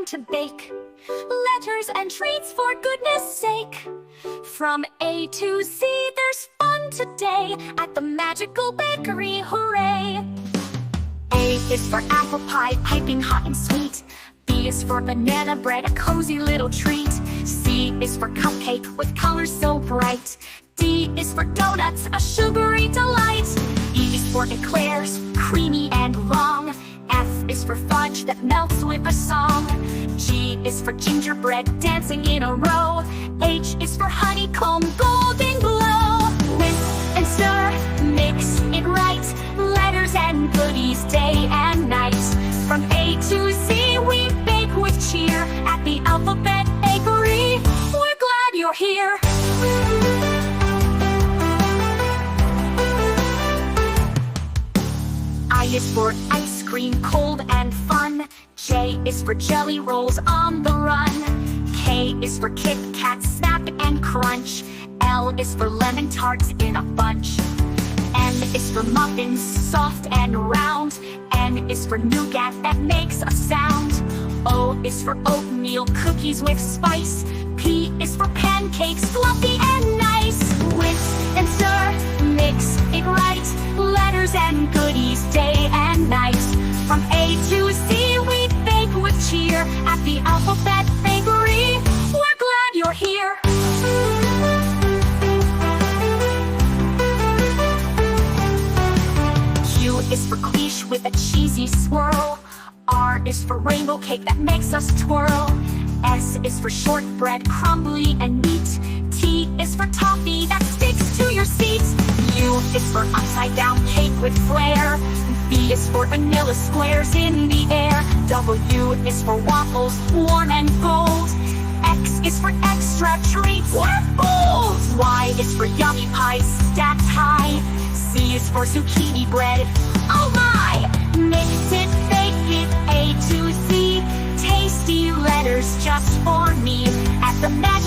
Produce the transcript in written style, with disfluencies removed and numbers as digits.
time to bake. Letters and treats for goodness sake. From A to Z, there's fun today at the magical bakery, hooray! A is for apple pie, piping hot and sweet. B is for banana bread, a cozy little treat. C is for cupcake with colors so bright. D is for donuts, a sugary delight. E is for eclairs, creamy and long. F is for fudge that melts with a song. G is for gingerbread dancing in a row. H is for honeycomb golden glow. Whisk and stir, mix it right. Letters and goodies day and night. From A to Z we bake with cheer at the Alphabet Bakery. We're glad you're here. I is for ice cream, cold and fun. J is for jelly rolls on the run. K is for Kit Kat, snap and crunch. L is for lemon tarts in a bunch. M is for muffins, soft and round. N is for nougat that makes a sound. O is for oatmeal cookies with spice. P is for pancakes, fluffy and nice. Whisk and stir, mix it right. Letters and goodies day and night. From A to Z we bake with cheer at the Alphabet Bakery. We're glad you're here. Q is for quiche with a cheesy swirl. R is for rainbow cake that makes us twirl. S is for shortbread, crumbly and neat. T is for toffee that sticks to your seat. U is for upside down cake with flair. V is for vanilla squares in the air. W is for waffles, warm and cold. X is for extra treats, we're bold. Y is for yummy pies stacked high. C is for zucchini bread, oh my! Mix it, bake it, A to Z. Tasty letters just for me at the magic